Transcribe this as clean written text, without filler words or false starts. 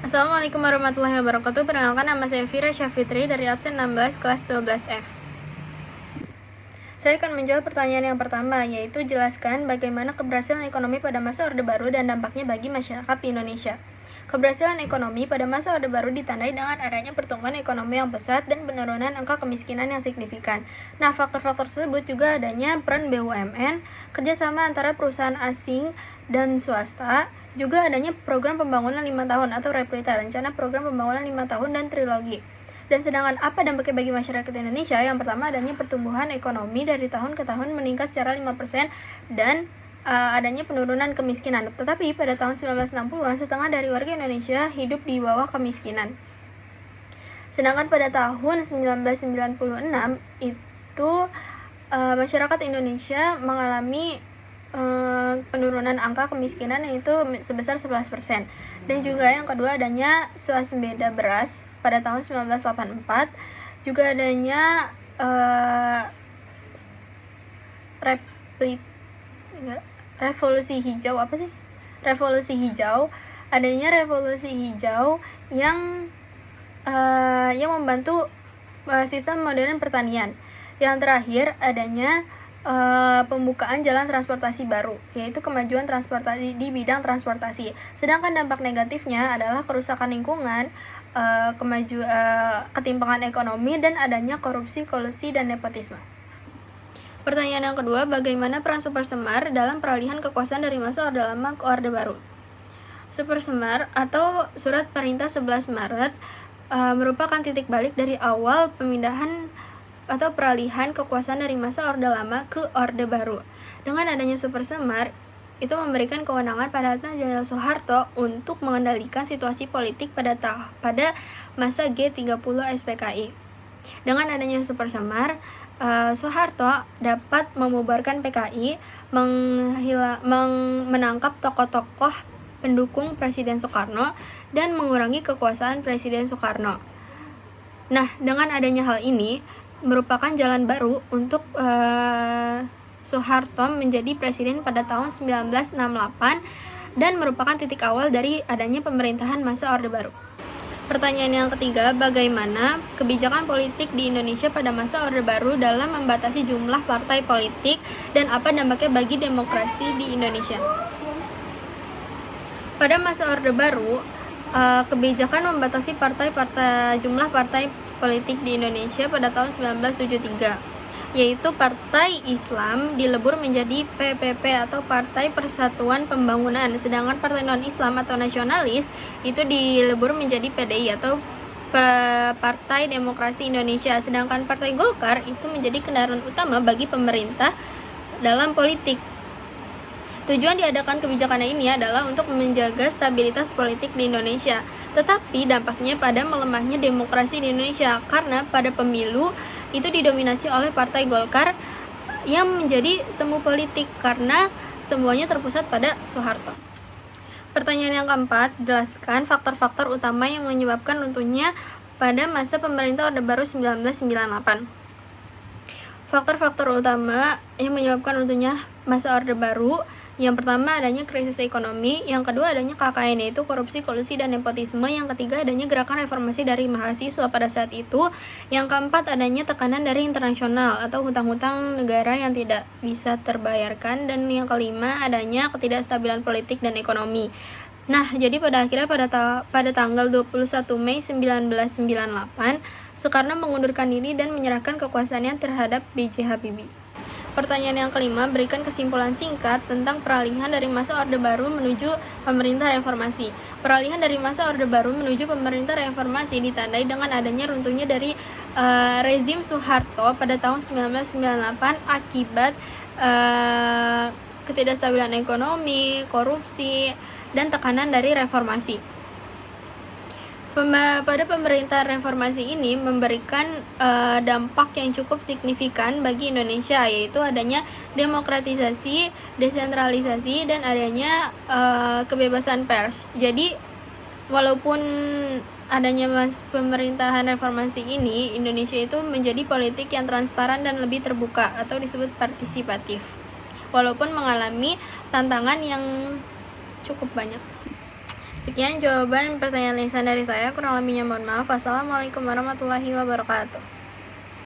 Assalamualaikum warahmatullahi wabarakatuh. Perkenalkan, nama saya Fira Syafitri dari absen 16 kelas 12F. Saya akan menjawab pertanyaan yang pertama, yaitu jelaskan bagaimana keberhasilan ekonomi pada masa Orde Baru dan dampaknya bagi masyarakat di Indonesia. Keberhasilan ekonomi pada masa Orde Baru ditandai dengan adanya pertumbuhan ekonomi yang pesat dan penurunan angka kemiskinan yang signifikan. Nah, faktor-faktor tersebut juga adanya peran BUMN, kerjasama antara perusahaan asing dan swasta, juga adanya program pembangunan 5 tahun atau REPLITA, rencana program pembangunan 5 tahun dan trilogi. Dan sedangkan apa dampaknya bagi masyarakat Indonesia? Yang pertama, adanya pertumbuhan ekonomi dari tahun ke tahun meningkat secara 5% dan adanya penurunan kemiskinan. Tetapi pada tahun 1960-an, setengah dari warga Indonesia hidup di bawah kemiskinan. Sedangkan pada tahun 1996 itu masyarakat Indonesia mengalami penurunan angka kemiskinan, yaitu sebesar 11%. Dan juga yang kedua, adanya swasembada beras pada tahun 1984. Juga adanya revolusi hijau. Adanya revolusi hijau yang membantu sistem modern pertanian. Yang terakhir, adanya pembukaan jalan transportasi baru, yaitu kemajuan transportasi di bidang transportasi. Sedangkan dampak negatifnya adalah kerusakan lingkungan, ketimpangan ekonomi, dan adanya korupsi, kolusi, dan nepotisme. Pertanyaan yang kedua, bagaimana peran Super Semar dalam peralihan kekuasaan dari masa Orde Lama ke Orde Baru? Super Semar atau Surat Perintah 11 Maret merupakan titik balik dari awal pemindahan atau peralihan kekuasaan dari masa Orde Lama ke Orde Baru. Dengan adanya Super Semar, itu memberikan kewenangan pada Letnan Jenderal Soeharto untuk mengendalikan situasi politik pada masa G30 SPKI. Dengan adanya Super Semar, Soeharto dapat membubarkan PKI, menangkap tokoh-tokoh pendukung Presiden Soekarno, dan mengurangi kekuasaan Presiden Soekarno. Nah, dengan adanya hal ini, merupakan jalan baru untuk Soeharto menjadi presiden pada tahun 1968 dan merupakan titik awal dari adanya pemerintahan masa Orde Baru. Pertanyaan yang ketiga, bagaimana kebijakan politik di Indonesia pada masa Orde Baru dalam membatasi jumlah partai politik dan apa dampaknya bagi demokrasi di Indonesia? Pada masa Orde Baru, kebijakan membatasi jumlah partai politik di Indonesia pada tahun 1973, yaitu Partai Islam dilebur menjadi PPP atau Partai Persatuan Pembangunan, sedangkan partai non-Islam atau nasionalis itu dilebur menjadi PDI atau Partai Demokrasi Indonesia, sedangkan Partai Golkar itu menjadi kendaraan utama bagi pemerintah dalam politik. Tujuan diadakan kebijakan ini adalah untuk menjaga stabilitas politik di Indonesia. Tetapi dampaknya pada melemahnya demokrasi di Indonesia karena pada pemilu itu didominasi oleh Partai Golkar yang menjadi semu politik karena semuanya terpusat pada Soeharto. Pertanyaan yang keempat, jelaskan faktor-faktor utama yang menyebabkan runtuhnya pada masa pemerintah Orde Baru 1998. Faktor-faktor utama yang menyebabkan runtuhnya masa Orde Baru, yang pertama adanya krisis ekonomi, yang kedua adanya KKN, yaitu korupsi, kolusi, dan nepotisme, yang ketiga adanya gerakan reformasi dari mahasiswa pada saat itu, yang keempat adanya tekanan dari internasional atau hutang-hutang negara yang tidak bisa terbayarkan, dan yang kelima adanya ketidakstabilan politik dan ekonomi. Nah, jadi pada akhirnya pada tanggal 21 Mei 1998, Soekarno mengundurkan diri dan menyerahkan kekuasaannya terhadap B.J. Habibie. Pertanyaan yang kelima, berikan kesimpulan singkat tentang peralihan dari masa Orde Baru menuju pemerintah reformasi. Peralihan dari masa Orde Baru menuju pemerintah reformasi ditandai dengan adanya runtuhnya dari rezim Soeharto pada tahun 1998 akibat ketidakstabilan ekonomi, korupsi, dan tekanan dari reformasi. Pada pemerintahan reformasi ini memberikan dampak yang cukup signifikan bagi Indonesia, yaitu adanya demokratisasi, desentralisasi, dan adanya kebebasan pers. Jadi walaupun adanya pemerintahan reformasi ini, Indonesia itu menjadi politik yang transparan dan lebih terbuka atau disebut partisipatif, walaupun mengalami tantangan yang cukup banyak. Sekian jawaban pertanyaan lisan dari saya, kurang lebihnya mohon maaf. Wassalamualaikum warahmatullahi wabarakatuh.